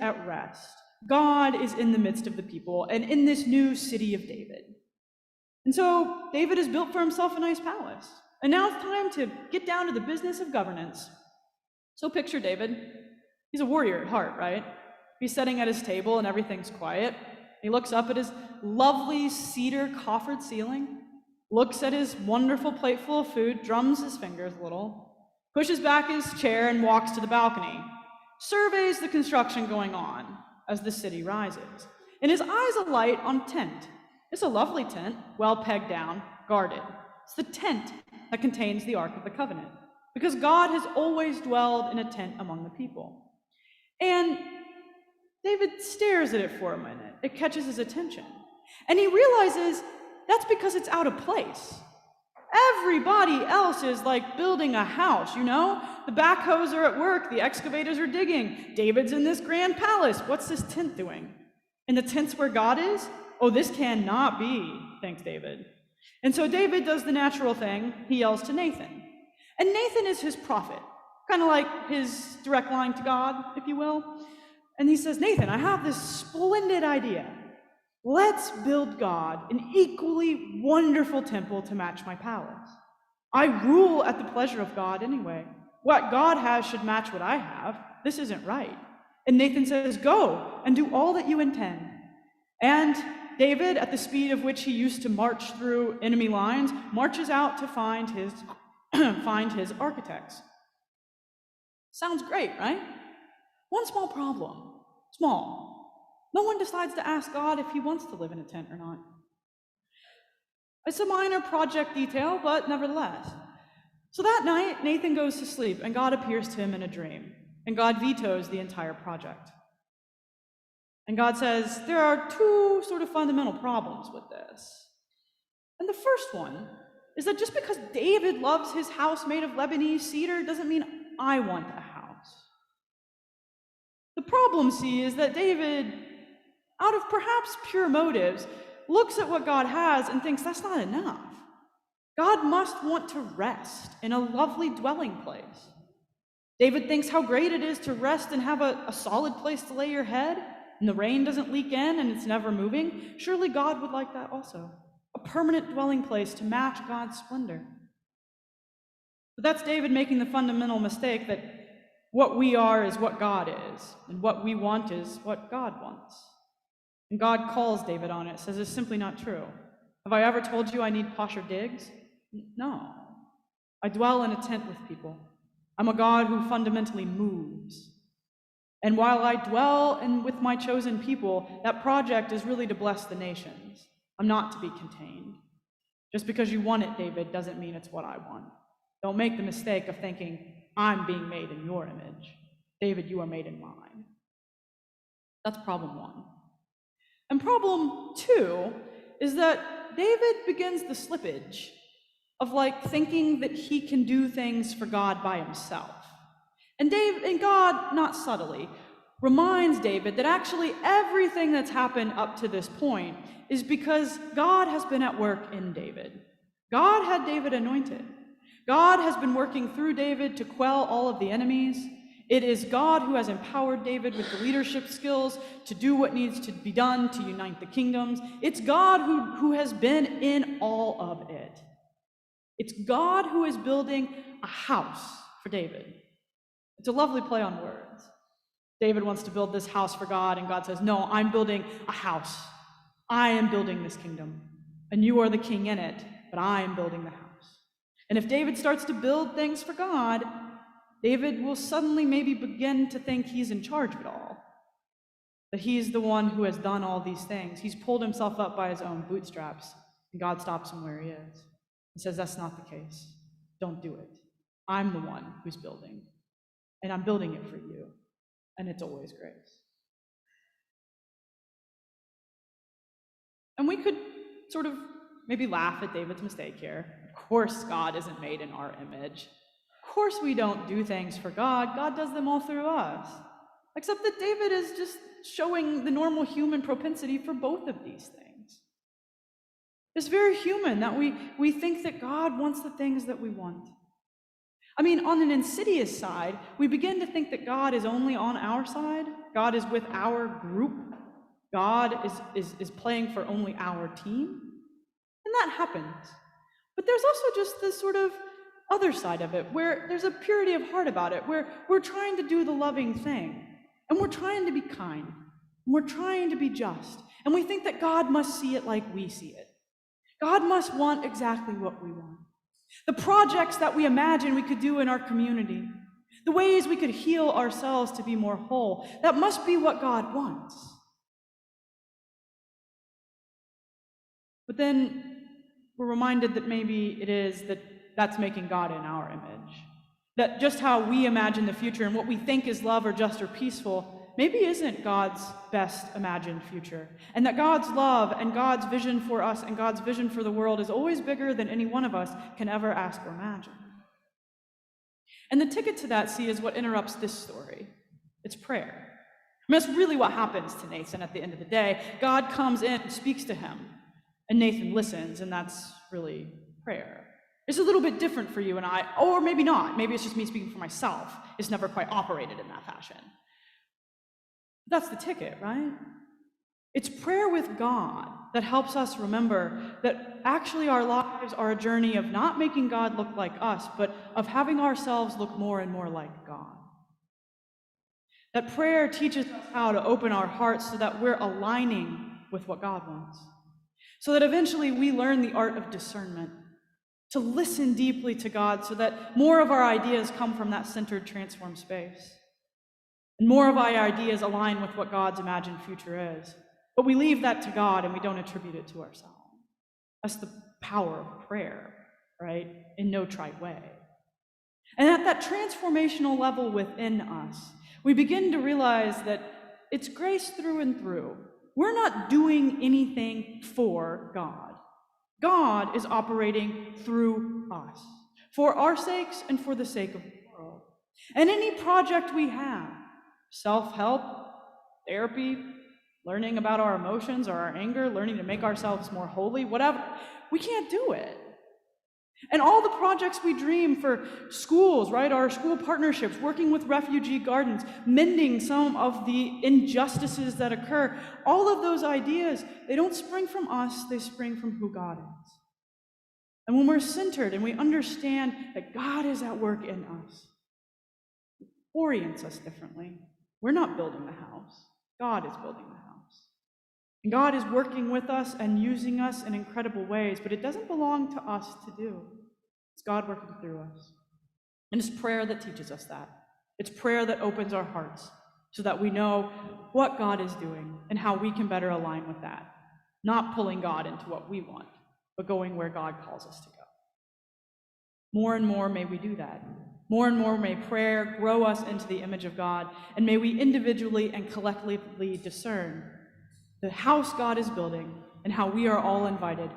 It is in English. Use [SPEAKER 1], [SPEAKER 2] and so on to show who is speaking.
[SPEAKER 1] at rest. God is in the midst of the people and in this new city of David. And so David has built for himself a nice palace. And now it's time to get down to the business of governance. So picture David. He's a warrior at heart, right? He's sitting at his table and everything's quiet. He looks up at his lovely cedar coffered ceiling, looks at his wonderful plate full of food, drums his fingers a little, pushes back his chair and walks to the balcony, surveys the construction going on as the city rises, and his eyes alight on a tent. It's a lovely tent, well pegged down, guarded. It's the tent that contains the Ark of the Covenant, because God has always dwelled in a tent among the people. And David stares at it for a minute. It catches his attention. And he realizes that's because it's out of place. Everybody else is like building a house, you know? The backhoes are at work, the excavators are digging. David's in this grand palace. What's this tent doing? And the tent's where God is? Oh, this cannot be, thinks David. And so David does the natural thing. He yells to Nathan. And Nathan is his prophet, kind of like his direct line to God, if you will. And he says, Nathan, I have this splendid idea. Let's build God an equally wonderful temple to match my palace. I rule at the pleasure of God anyway. What God has should match what I have. This isn't right. And Nathan says, go and do all that you intend. And David, at the speed of which he used to march through enemy lines, marches out to find his architects. Sounds great, right? One small problem. Small. No one decides to ask God if he wants to live in a tent or not. It's a minor project detail, but nevertheless. So that night, Nathan goes to sleep, and God appears to him in a dream, and God vetoes the entire project. And God says, there are two sort of fundamental problems with this. And the first one is that just because David loves his house made of Lebanese cedar doesn't mean I want a house. The problem, see, is that David, out of perhaps pure motives, looks at what God has and thinks that's not enough. God must want to rest in a lovely dwelling place. David thinks how great it is to rest and have a solid place to lay your head, and the rain doesn't leak in and it's never moving. Surely God would like that also. A permanent dwelling place to match God's splendor. But that's David making the fundamental mistake that what we are is what God is, and what we want is what God wants. And God calls David on it, says it's simply not true. Have I ever told you I need posher digs? No. I dwell in a tent with people. I'm a God who fundamentally moves. And while I dwell with my chosen people, that project is really to bless the nations. I'm not to be contained. Just because you want it, David, doesn't mean it's what I want. Don't make the mistake of thinking, I'm being made in your image. David, you are made in mine. That's problem one. And problem two is that David begins the slippage of thinking that he can do things for God by himself. And God, not subtly, reminds David that actually everything that's happened up to this point is because God has been at work in David. God had David anointed. God has been working through David to quell all of the enemies. It is God who has empowered David with the leadership skills to do what needs to be done to unite the kingdoms. It's God who has been in all of it. It's God who is building a house for David. It's a lovely play on words. David wants to build this house for God, and God says, no, I'm building a house. I am building this kingdom, and you are the king in it, but I am building the house. And if David starts to build things for God, David will suddenly maybe begin to think he's in charge of it all, that he's the one who has done all these things. He's pulled himself up by his own bootstraps, and God stops him where he is. He says, that's not the case. Don't do it. I'm the one who's building, and I'm building it for you, and it's always grace. And we could sort of maybe laugh at David's mistake here. Of course God isn't made in our image. Of course we don't do things for God. God does them all through us. Except that David is just showing the normal human propensity for both of these things. It's very human that we think that God wants the things that we want. I mean, on an insidious side, we begin to think that God is only on our side God is with our group. God is playing for only our team. And that happens. But there's also just this sort of other side of it, where there's a purity of heart about it, where we're trying to do the loving thing, and we're trying to be kind, and we're trying to be just, and we think that God must see it like we see it. God must want exactly what we want. The projects that we imagine we could do in our community, the ways we could heal ourselves to be more whole, that must be what God wants. But then we're reminded that maybe it is that that's making God in our image. That just how we imagine the future and what we think is love or just or peaceful maybe isn't God's best imagined future. And that God's love and God's vision for us and God's vision for the world is always bigger than any one of us can ever ask or imagine. And the ticket to that, see, is what interrupts this story. It's prayer. I mean, that's really what happens to Nathan at the end of the day. God comes in and speaks to him, and Nathan listens, and that's really prayer. It's a little bit different for you and I, or maybe not. Maybe it's just me speaking for myself. It's never quite operated in that fashion. That's the ticket, right? It's prayer with God that helps us remember that actually our lives are a journey of not making God look like us, but of having ourselves look more and more like God. That prayer teaches us how to open our hearts so that we're aligning with what God wants. So that eventually we learn the art of discernment, to listen deeply to God so that more of our ideas come from that centered, transformed space. And more of our ideas align with what God's imagined future is. But we leave that to God and we don't attribute it to ourselves. That's the power of prayer, right? In no trite way. And at that transformational level within us, we begin to realize that it's grace through and through. We're not doing anything for God. God is operating through us, for our sakes and for the sake of the world. And any project we have, self-help, therapy, learning about our emotions or our anger, learning to make ourselves more holy, whatever, we can't do it. And all the projects we dream for schools, right, our school partnerships, working with refugee gardens, mending some of the injustices that occur, all of those ideas, they don't spring from us, they spring from who God is. And when we're centered and we understand that God is at work in us, it orients us differently. We're not building the house. God is building the house. And God is working with us and using us in incredible ways, but it doesn't belong to us to do. It's God working through us. And it's prayer that teaches us that. It's prayer that opens our hearts so that we know what God is doing and how we can better align with that. Not pulling God into what we want, but going where God calls us to go. More and more may we do that. More and more may prayer grow us into the image of God, and may we individually and collectively discern the house God is building and how we are all invited